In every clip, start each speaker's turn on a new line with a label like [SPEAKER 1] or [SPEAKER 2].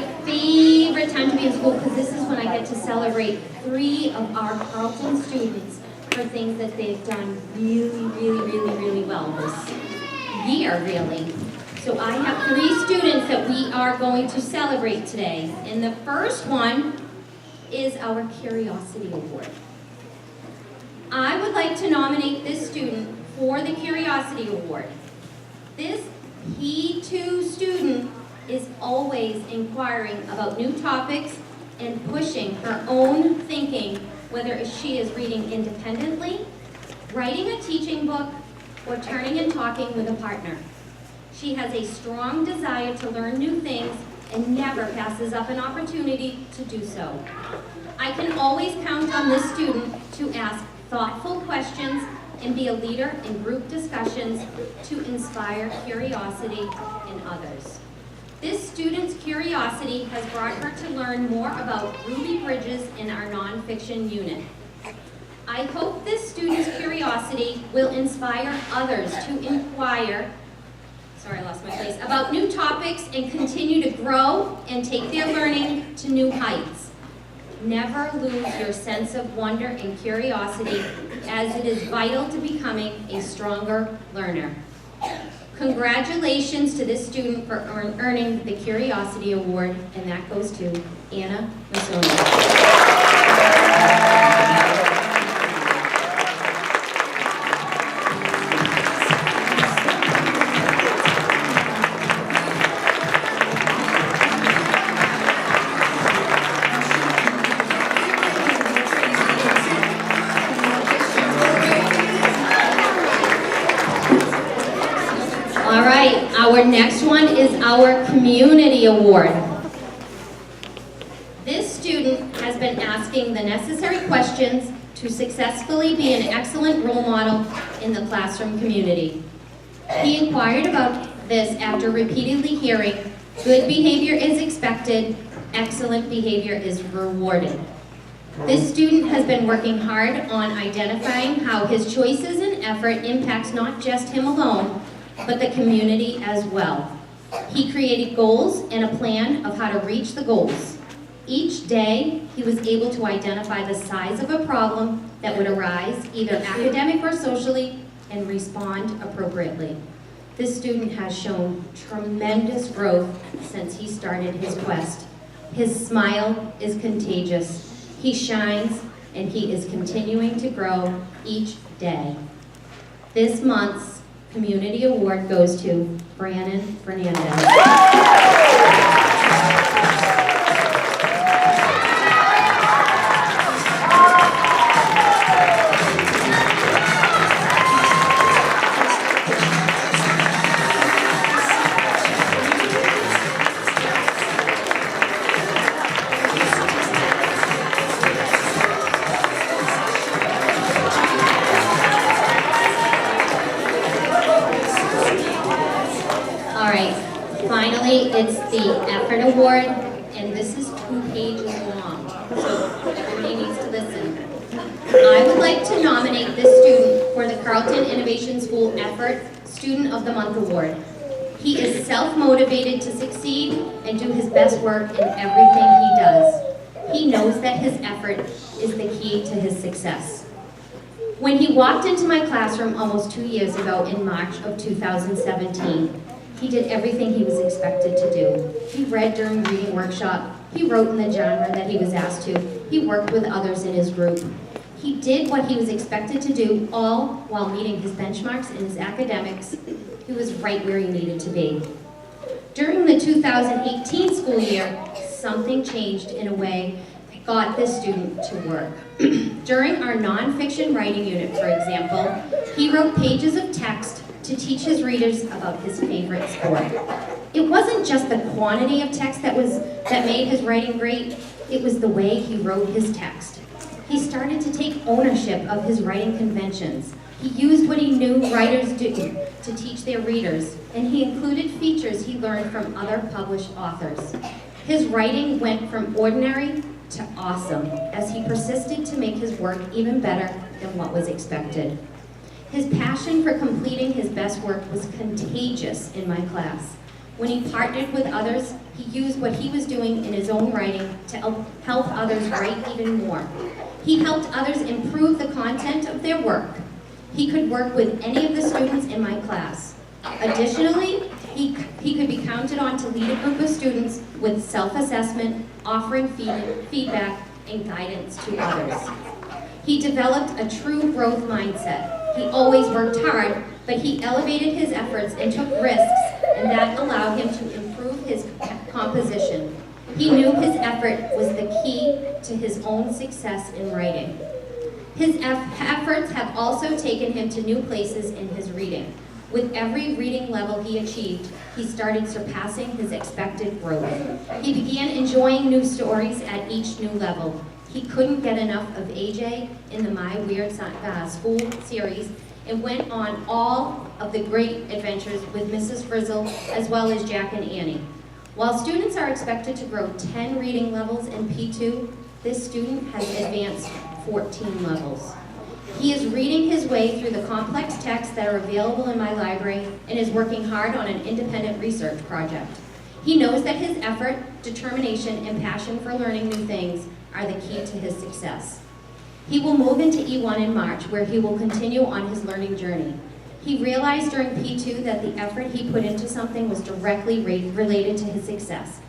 [SPEAKER 1] my favorite time to be in school because this is when I get to celebrate 3 of our Carlton students for things that they've done really well this year, really. So I have 3 students that we are going to celebrate today. And the first one is our Curiosity Award. I would like to nominate this student for the Curiosity Award. This P2 student is always inquiring about new topics and pushing her own thinking, whether she is reading independently, writing a teaching book, or turning and talking with a partner. She has a strong desire to learn new things and never passes up an opportunity to do so. I can always count on this student to ask thoughtful questions and be a leader in group discussions to inspire curiosity in others. This student's curiosity has brought her to learn more about Ruby Bridges in our nonfiction unit. I hope this student's curiosity will inspire others to inquire, about new topics and continue to grow and take their learning to new heights. Never lose your sense of wonder and curiosity, as it is vital to becoming a stronger learner. Congratulations to this student for earning the Curiosity Award, and that goes to Anna Massoni. All right, our next one is our Community Award. This student has been asking the necessary questions to successfully be an excellent role model in the classroom community. He inquired about this after repeatedly hearing, good behavior is expected, excellent behavior is rewarded. This student has been working hard on identifying how his choices and effort impacts not just him alone, but the community as well. He created goals and a plan of how to reach the goals. Each day, he was able to identify the size of a problem that would arise, either academic or socially, and respond appropriately. This student has shown tremendous growth since he started his quest. His smile is contagious. He shines, and he is continuing to grow each day. This month's Community Award goes to Brandon Fernandez. Finally, it's the Effort Award, and this is 2 pages long, so everybody needs to listen. I would like to nominate this student for the Carlton Innovation School Effort Student of the Month Award. He is self-motivated to succeed and do his best work in everything he does. He knows that his effort is the key to his success. When he walked into my classroom almost 2 years ago in March of 2017, he did everything he was expected to do. He read during reading workshop. He wrote in the genre that he was asked to. He worked with others in his group. He did what he was expected to do, all while meeting his benchmarks in his academics. He was right where he needed to be. During the 2018 school year, something changed in a way that got this student to work. During our nonfiction writing unit, for example, he wrote pages of text to teach his readers about his favorite sport. It wasn't just the quantity of text that made his writing great, it was the way he wrote his text. He started to take ownership of his writing conventions. He used what he knew writers do to teach their readers, and he included features he learned from other published authors. His writing went from ordinary to awesome as he persisted to make his work even better than what was expected. His passion for completing his best work was contagious in my class. When he partnered with others, he used what he was doing in his own writing to help others write even more. He helped others improve the content of their work. He could work with any of the students in my class. Additionally, he could be counted on to lead a group of students with self-assessment, offering feedback and guidance to others. He developed a true growth mindset. He always worked hard, but he elevated his efforts and took risks, and that allowed him to improve his composition. He knew his effort was the key to his own success in writing. His efforts have also taken him to new places in his reading. With every reading level he achieved, he started surpassing his expected growth. He began enjoying new stories at each new level. He couldn't get enough of AJ in the My Weird School series and went on all of the great adventures with Mrs. Frizzle as well as Jack and Annie. While students are expected to grow 10 reading levels in P2, this student has advanced 14 levels. He is reading his way through the complex texts that are available in my library and is working hard on an independent research project. He knows that his effort, determination, and passion for learning new things are the key to his success. He will move into E1 in March, where he will continue on his learning journey. He realized during P2 that the effort he put into something was directly related to his success.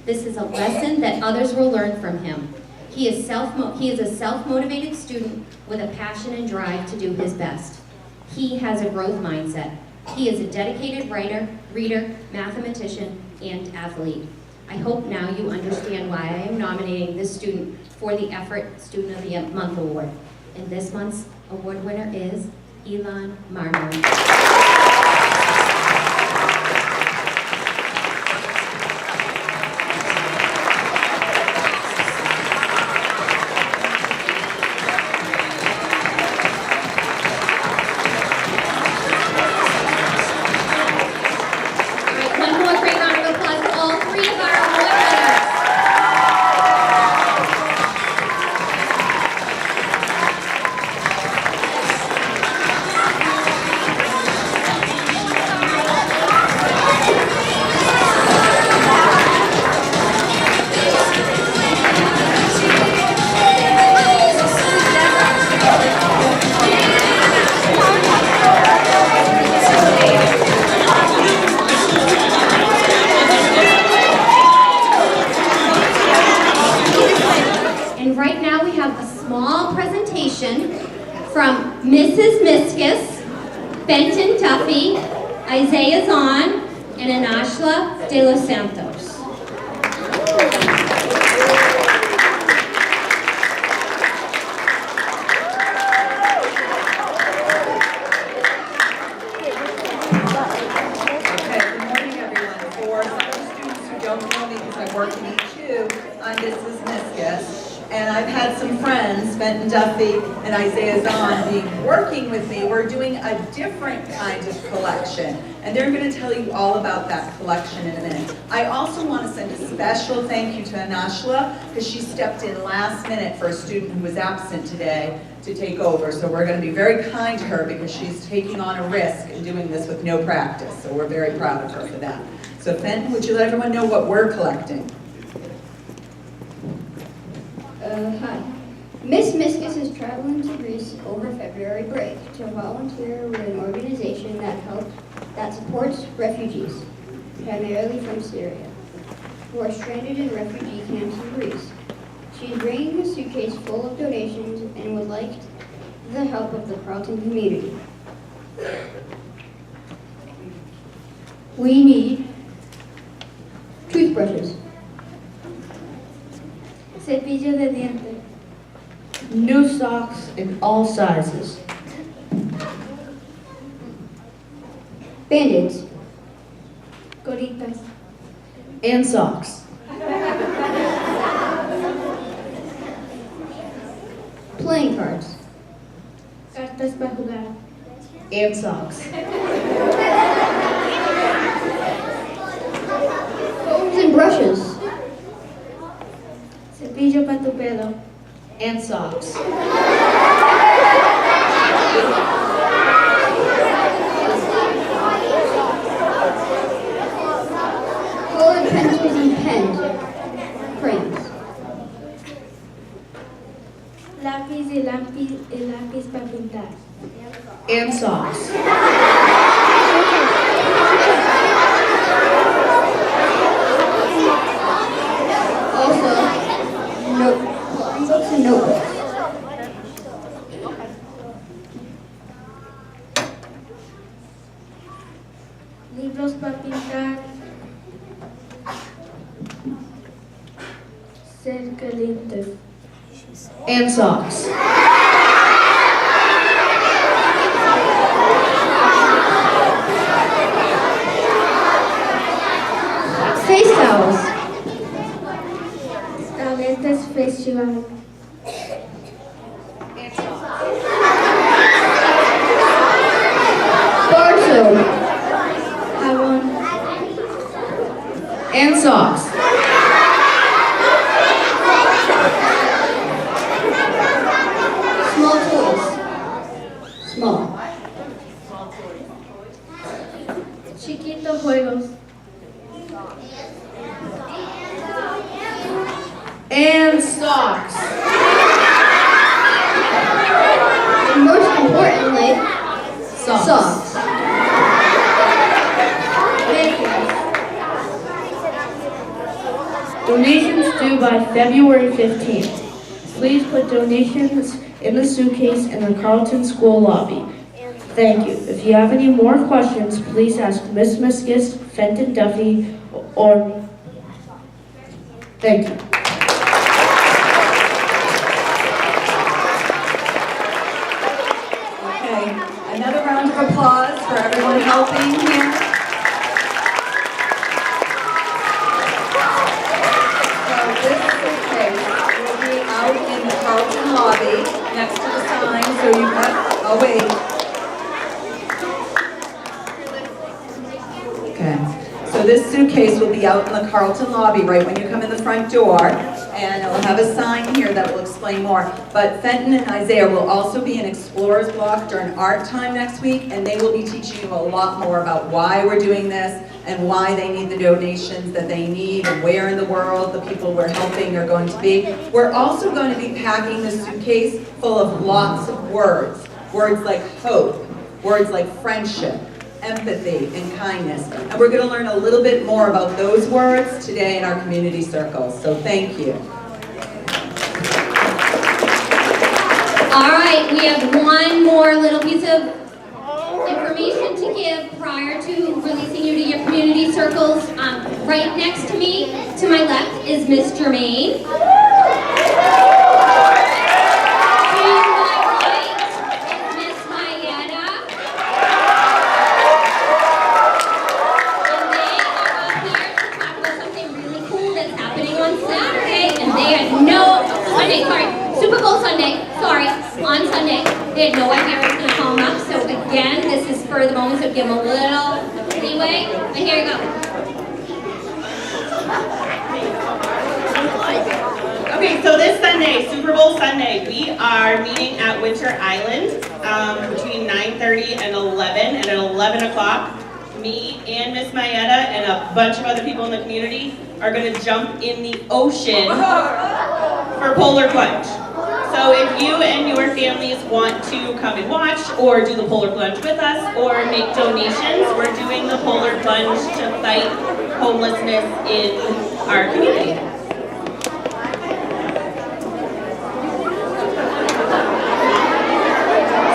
[SPEAKER 1] This is a lesson that others will learn from him. He is a self-motivated student with a passion and drive to do his best. He has a growth mindset. He is a dedicated writer, reader, mathematician, and athlete. I hope now you understand why I am nominating this student for the Effort Student of the Month Award. And this month's award winner is Elon Marmor. From Mrs. Miskus, Benton Duffy, Isaiah Zahn, and Anashla de los Santos.
[SPEAKER 2] Okay, good morning everyone. For some of the students who don't know me because I work in E2, I'm Mrs. Miskus. And I've had some friends, Benton Duffy and Isaiah Zahn, working with me. We're doing a different kind of collection. And they're going to tell you all about that collection in a minute. I also want to send a special thank you to Anashla, because she stepped in last minute for a student who was absent today to take over. So we're going to be very kind to her because she's taking on a risk and doing this with no practice. So we're very proud of her for that. So Benton, would you let everyone know what we're collecting?
[SPEAKER 3] Hi. Miss Miskus is traveling to Greece over February break to volunteer with an organization that supports refugees, primarily from Syria, who are stranded in refugee camps in Greece. She's bringing a suitcase full of donations and would like the help of the Carlton community. We need toothbrushes,
[SPEAKER 4] cepillo de dientes, new socks in all sizes,
[SPEAKER 3] Band-Aids,
[SPEAKER 4] coritas, and socks,
[SPEAKER 3] playing cards,
[SPEAKER 4] cartas para jugar, and socks,
[SPEAKER 3] combs and brushes,
[SPEAKER 4] cepillo para tu pelo, and socks,
[SPEAKER 5] el lápiz para pintar.
[SPEAKER 4] And socks.
[SPEAKER 3] Also, coloring books and notebooks.
[SPEAKER 5] Libros para pintar. Ser caliente.
[SPEAKER 4] And socks.
[SPEAKER 3] Face towels.
[SPEAKER 5] Talentos festival.
[SPEAKER 3] Bar soap.
[SPEAKER 5] Jabón.
[SPEAKER 4] And socks.
[SPEAKER 3] Small toys. Small.
[SPEAKER 5] Chiquitos juegos.
[SPEAKER 4] And socks.
[SPEAKER 3] And most importantly,
[SPEAKER 4] Socks.
[SPEAKER 3] socks.
[SPEAKER 4] Donations due by February 15th. Please put donations in the suitcase in the Carlton School lobby. Thank you. If you have any more questions, please ask Miss Miskus, Fenton Duffy, or... Thank you.
[SPEAKER 2] Okay, another round of applause for everyone helping here. So this suitcase will be out in the Carlton lobby next to the sign, so you have, oh wait. Okay, so this suitcase will be out in the Carlton lobby right when you come in the front door, and it'll have a sign here that will explain more. But Fenton and Isaiah will also be in Explorers Block during art time next week, and they will be teaching you a lot more about why we're doing this and why they need the donations that they need and where in the world the people we're helping are going to be. We're also going to be packing the suitcase full of lots of words. Words like hope, words like friendship, empathy, and kindness. And we're going to learn a little bit more about those words today in our community circles. So thank you.
[SPEAKER 1] All right, we have one more little piece of information to give prior to releasing you to your community circles. Right next to me, to my left, is Miss Germaine. To my right is Miss Mayetta. And they are up here to talk about something really cool that's happening on Saturday. And they had Super Bowl Sunday, on Sunday. They had no idea what was going to come up. So again, this is for the moment, so give them a little leeway. But here you go.
[SPEAKER 6] Okay, so this Sunday, Super Bowl Sunday, we are meeting at Winter Island between 9:30 and 11. And at 11 o'clock, me and Miss Mayetta and a bunch of other people in the community are going to jump in the ocean for polar plunge. So if you and your families want to come and watch or do the polar plunge with us or make donations, we're doing the polar plunge to fight homelessness in our community.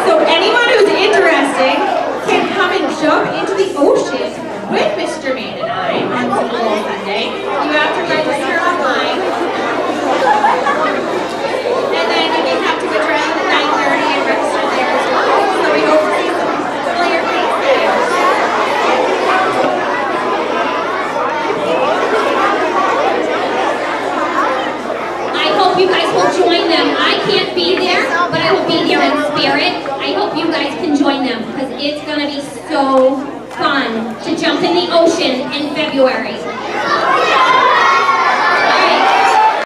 [SPEAKER 7] So anyone who's interested can come and jump into the ocean with Miss Germaine and I on Super Bowl Sunday. You have to register online. And then you have to address at 9:30 and register there as well. So we hope to see some familiar faces there.
[SPEAKER 1] I hope you guys will join them. I can't be there, but I will be there in spirit. I hope you guys can join them because it's going to be so fun to jump in the ocean in February.